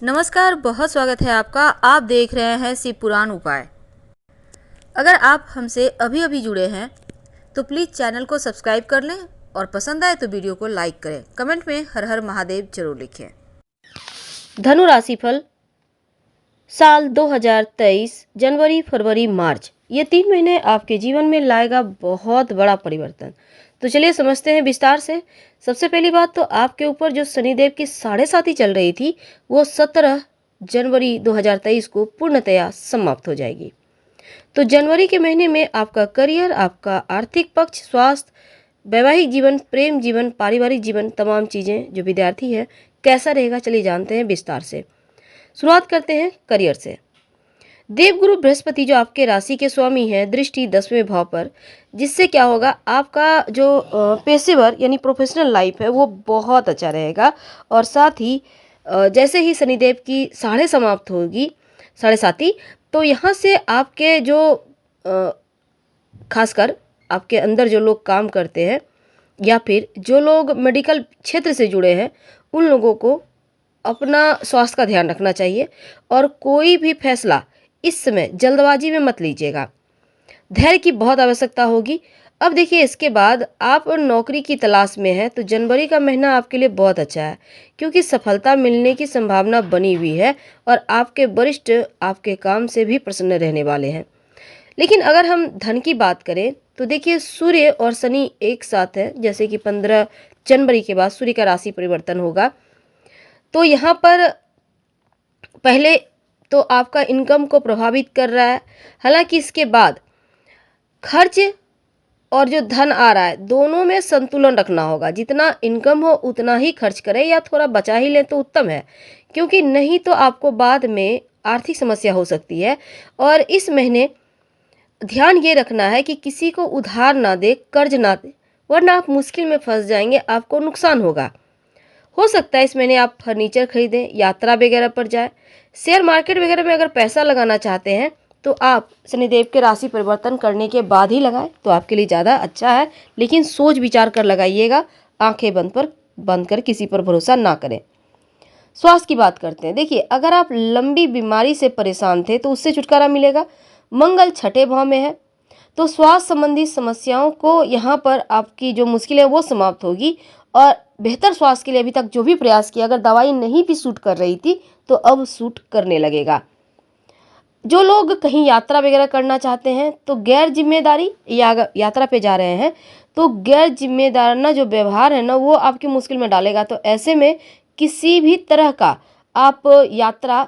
नमस्कार, बहुत स्वागत है आपका। आप देख रहे हैं शिव पुराण उपाय। अगर आप हमसे अभी अभी जुड़े हैं तो प्लीज़ चैनल को सब्सक्राइब कर लें और पसंद आए तो वीडियो को लाइक करें। कमेंट में हर हर महादेव जरूर लिखें। धनु राशिफल साल 2023 जनवरी, फरवरी, मार्च, ये 3 महीने आपके जीवन में लाएगा बहुत बड़ा परिवर्तन। तो चलिए समझते हैं विस्तार से। सबसे पहली बात तो आपके ऊपर जो शनिदेव की 7.5 चल रही थी वो 17 जनवरी 2023 को पूर्णतया समाप्त हो जाएगी। तो जनवरी के महीने में आपका करियर, आपका आर्थिक पक्ष, स्वास्थ्य, वैवाहिक जीवन, प्रेम जीवन, पारिवारिक जीवन, तमाम चीज़ें जो विद्यार्थी है कैसा रहेगा, चलिए जानते हैं विस्तार से। शुरुआत करते हैं करियर से। देवगुरु बृहस्पति जो आपके राशि के स्वामी हैं, दृष्टि 10वें भाव पर, जिससे क्या होगा, आपका जो पेशेवर यानी प्रोफेशनल लाइफ है वो बहुत अच्छा रहेगा। और साथ ही जैसे ही शनिदेव की साढ़े समाप्त होगी, साढ़े साती, तो यहाँ से आपके जो खासकर आपके अंदर जो लोग काम करते हैं या फिर जो लोग मेडिकल क्षेत्र से जुड़े हैं, उन लोगों को अपना स्वास्थ्य का ध्यान रखना चाहिए और कोई भी फैसला इस समय जल्दबाजी में मत लीजिएगा। धैर्य की बहुत आवश्यकता होगी। अब देखिए, इसके बाद आप नौकरी की तलाश में हैं तो जनवरी का महीना आपके लिए बहुत अच्छा है, क्योंकि सफलता मिलने की संभावना बनी हुई है और आपके वरिष्ठ आपके काम से भी प्रसन्न रहने वाले हैं। लेकिन अगर हम धन की बात करें तो देखिए, सूर्य और शनि एक साथ है। जैसे कि 15 जनवरी के बाद सूर्य का राशि परिवर्तन होगा, तो यहाँ पर पहले तो आपका इनकम को प्रभावित कर रहा है। हालांकि इसके बाद खर्च और जो धन आ रहा है, दोनों में संतुलन रखना होगा। जितना इनकम हो उतना ही खर्च करें या थोड़ा बचा ही लें तो उत्तम है, क्योंकि नहीं तो आपको बाद में आर्थिक समस्या हो सकती है। और इस महीने ध्यान ये रखना है कि किसी को उधार ना दे, कर्ज ना दे, वरना आप मुश्किल में फंस जाएंगे, आपको नुकसान होगा। हो सकता है इस महीने आप फर्नीचर खरीदें, यात्रा वगैरह पर जाएं। शेयर मार्केट वगैरह में अगर पैसा लगाना चाहते हैं तो आप शनिदेव के राशि परिवर्तन करने के बाद ही लगाएं तो आपके लिए ज़्यादा अच्छा है। लेकिन सोच विचार कर लगाइएगा, आंखें बंद कर किसी पर भरोसा ना करें। स्वास्थ्य की बात करते हैं। देखिए, अगर आप लंबी बीमारी से परेशान थे तो उससे छुटकारा मिलेगा। मंगल 6ठे भाव में है, तो स्वास्थ्य संबंधी समस्याओं को यहाँ पर आपकी जो मुश्किल है वो समाप्त होगी। और बेहतर स्वास्थ्य के लिए अभी तक जो भी प्रयास किया, अगर दवाई नहीं भी सूट कर रही थी तो अब सूट करने लगेगा। जो लोग कहीं यात्रा वगैरह करना चाहते हैं तो गैर जिम्मेदारी, या अगर यात्रा पे जा रहे हैं तो गैर जिम्मेदाराना जो व्यवहार है ना, वो आपकी मुश्किल में डालेगा। तो ऐसे में किसी भी तरह का आप यात्रा,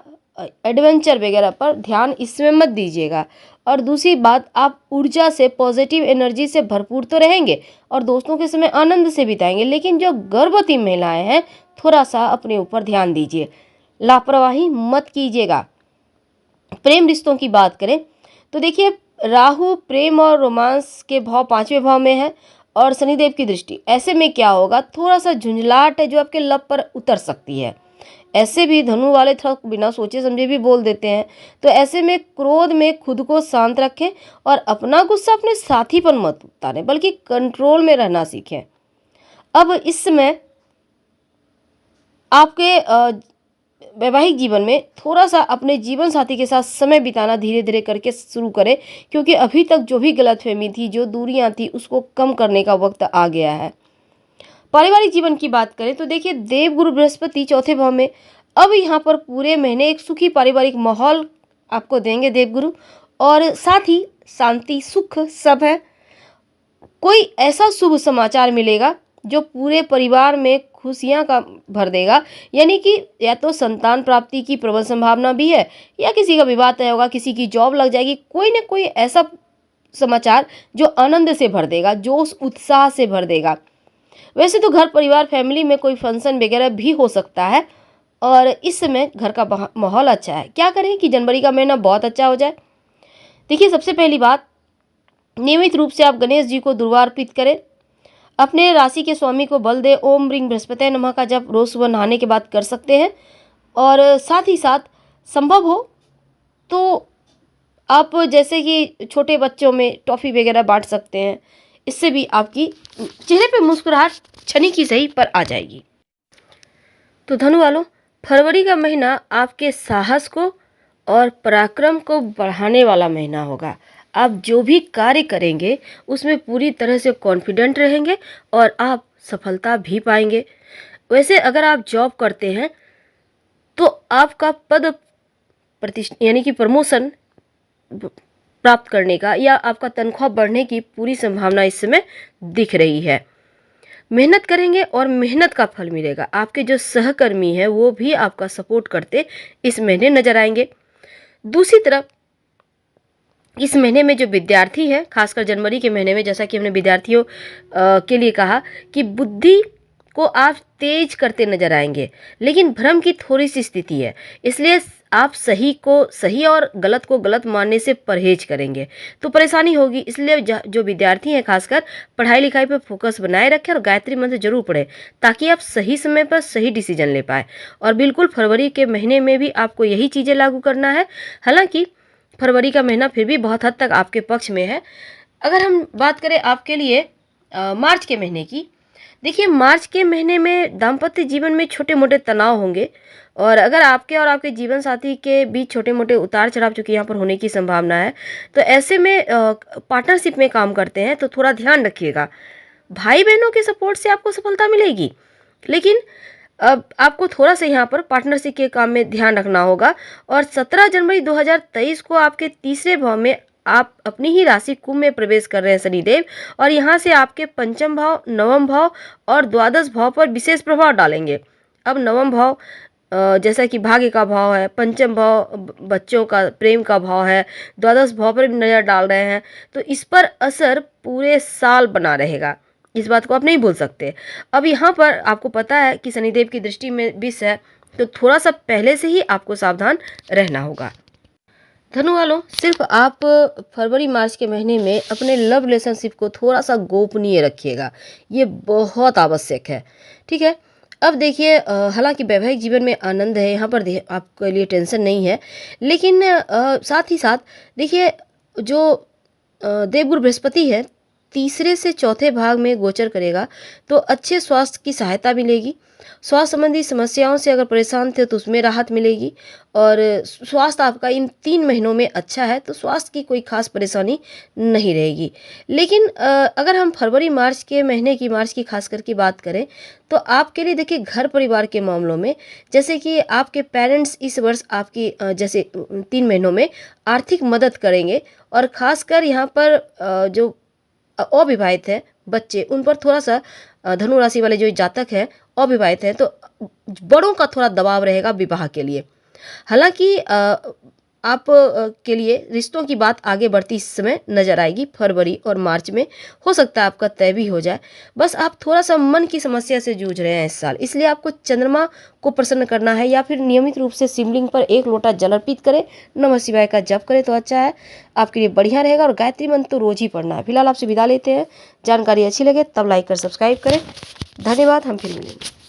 एडवेंचर वगैरह पर ध्यान इसमें मत दीजिएगा। और दूसरी बात, आप ऊर्जा से, पॉजिटिव एनर्जी से भरपूर तो रहेंगे और दोस्तों के समय आनंद से बिताएंगे। लेकिन जो गर्भवती महिलाएं हैं, थोड़ा सा अपने ऊपर ध्यान दीजिए, लापरवाही मत कीजिएगा। प्रेम रिश्तों की बात करें तो देखिए, राहु प्रेम और रोमांस के भाव 5वें भाव में है और शनिदेव की दृष्टि। ऐसे में क्या होगा, थोड़ा सा झुंझलाहट है जो आपके लब पर उतर सकती है। ऐसे भी धनु वाले थोड़ा बिना सोचे समझे भी बोल देते हैं। तो ऐसे में क्रोध में खुद को शांत रखें और अपना गुस्सा अपने साथी पर मत उतारें, बल्कि कंट्रोल में रहना सीखें। अब इस समय आपके वैवाहिक जीवन में थोड़ा सा अपने जीवन साथी के साथ समय बिताना धीरे धीरे करके शुरू करें, क्योंकि अभी तक जो भी गलतफहमी थी, जो दूरियां थी, उसको कम करने का वक्त आ गया है। पारिवारिक जीवन की बात करें तो देखिए, देवगुरु बृहस्पति 4थे भाव में, अब यहाँ पर पूरे महीने एक सुखी पारिवारिक माहौल आपको देंगे देवगुरु, और साथ ही शांति, सुख सब है। कोई ऐसा शुभ समाचार मिलेगा जो पूरे परिवार में खुशियां का भर देगा। यानी कि या तो संतान प्राप्ति की प्रबल संभावना भी है, या किसी का विवाह तय होगा, किसी की जॉब लग जाएगी। कोई ना कोई ऐसा समाचार जो आनंद से भर देगा, जोश उत्साह से भर देगा। वैसे तो घर परिवार फैमिली में कोई फंक्शन वगैरह भी हो सकता है और इस समय घर का माहौल अच्छा है। क्या करें कि जनवरी का महीना बहुत अच्छा हो जाए। देखिए, सबसे पहली बात, नियमित रूप से आप गणेश जी को दुर्वा अर्पित करें। अपने राशि के स्वामी को बल दे। ओम ह्रीं बृहस्पतये नमः का जप रोज सुबह नहाने के बाद कर सकते हैं। और साथ ही साथ संभव हो तो आप जैसे कि छोटे बच्चों में टॉफ़ी वगैरह बांट सकते हैं। इससे भी आपकी चेहरे पे मुस्कुराहट क्षणिक ही सही पर आ जाएगी। तो धनु वालों, फरवरी का महीना आपके साहस को और पराक्रम को बढ़ाने वाला महीना होगा। आप जो भी कार्य करेंगे उसमें पूरी तरह से कॉन्फिडेंट रहेंगे और आप सफलता भी पाएंगे। वैसे अगर आप जॉब करते हैं तो आपका पद प्रतिष्ठा यानी कि प्रमोशन प्राप्त करने का या आपका तनख्वाह बढ़ने की पूरी संभावना इस समय दिख रही है। मेहनत करेंगे और मेहनत का फल मिलेगा। आपके जो सहकर्मी हैं वो भी आपका सपोर्ट करते इस महीने नजर आएंगे। दूसरी तरफ इस महीने में जो विद्यार्थी है, खासकर जनवरी के महीने में, जैसा कि हमने विद्यार्थियों के लिए कहा कि बुद्धि को आप तेज करते नजर आएंगे, लेकिन भ्रम की थोड़ी सी स्थिति है, इसलिए आप सही को सही और गलत को गलत मानने से परहेज करेंगे तो परेशानी होगी। इसलिए जो विद्यार्थी हैं खासकर पढ़ाई लिखाई पर फोकस बनाए रखें और गायत्री मंत्र जरूर पढ़ें ताकि आप सही समय पर सही डिसीजन ले पाए। और बिल्कुल फरवरी के महीने में भी आपको यही चीज़ें लागू करना है। हालांकि फरवरी का महीना फिर भी बहुत हद तक आपके पक्ष में है। अगर हम बात करें आपके लिए मार्च के महीने की, देखिए मार्च के महीने में दाम्पत्य जीवन में छोटे मोटे तनाव होंगे और अगर आपके और आपके जीवन साथी के बीच छोटे मोटे उतार चढ़ाव चूंकि यहाँ पर होने की संभावना है, तो ऐसे में पार्टनरशिप में काम करते हैं तो थोड़ा ध्यान रखिएगा। भाई बहनों के सपोर्ट से आपको सफलता मिलेगी, लेकिन अब आपको थोड़ा सा यहाँ पर पार्टनरशिप के काम में ध्यान रखना होगा। और 17 जनवरी 2023 को आपके तीसरे भाव में आप अपनी ही राशि कुंभ में प्रवेश कर रहे हैं शनिदेव, और यहाँ से आपके पंचम भाव, नवम भाव और द्वादश भाव पर विशेष प्रभाव डालेंगे। अब नवम भाव जैसा कि भाग्य का भाव है, पंचम भाव बच्चों का प्रेम का भाव है, द्वादश भाव पर भी नज़र डाल रहे हैं, तो इस पर असर पूरे साल बना रहेगा। इस बात को आप नहीं भूल सकते। अब यहाँ पर आपको पता है कि शनिदेव की दृष्टि में विष है, तो थोड़ा सा पहले से ही आपको सावधान रहना होगा। धनु वालों, सिर्फ आप फरवरी मार्च के महीने में अपने लव रिलेशनशिप को थोड़ा सा गोपनीय रखिएगा, ये बहुत आवश्यक है। ठीक है। अब देखिए हालांकि वैवाहिक जीवन में आनंद है, यहाँ पर आपके लिए टेंशन नहीं है, लेकिन साथ ही साथ देखिए जो देवगुरु बृहस्पति है तीसरे से चौथे भाग में गोचर करेगा तो अच्छे स्वास्थ्य की सहायता मिलेगी। स्वास्थ्य संबंधी समस्याओं से अगर परेशान थे तो उसमें राहत मिलेगी। और स्वास्थ्य आपका इन 3 महीनों में अच्छा है तो स्वास्थ्य की कोई खास परेशानी नहीं रहेगी। लेकिन अगर हम फरवरी मार्च के महीने की मार्च की खास करके बात करें तो आपके लिए देखिए घर परिवार के मामलों में, जैसे कि आपके पेरेंट्स इस वर्ष आपकी जैसे 3 महीनों में आर्थिक मदद करेंगे। और ख़ासकर यहाँ पर जो अविवाहित है बच्चे, उन पर थोड़ा सा धनु राशि वाले जो जातक हैं अविवाहित हैं तो बड़ों का थोड़ा दबाव रहेगा विवाह के लिए। हालांकि आप के लिए रिश्तों की बात आगे बढ़ती इस समय नजर आएगी। फरवरी और मार्च में हो सकता है आपका तय भी हो जाए। बस आप थोड़ा सा मन की समस्या से जूझ रहे हैं इस साल, इसलिए आपको चंद्रमा को प्रसन्न करना है या फिर नियमित रूप से शिवलिंग पर 1 लोटा जल अर्पित करें, नमः शिवाय का जप करें तो अच्छा है, आपके लिए बढ़िया रहेगा। और गायत्री मंत्र तो रोज ही पढ़ना है। फिलहाल आपसे विदा लेते हैं। जानकारी अच्छी लगे तब लाइक कर सब्सक्राइब करें। धन्यवाद। हम फिर मिलेंगे।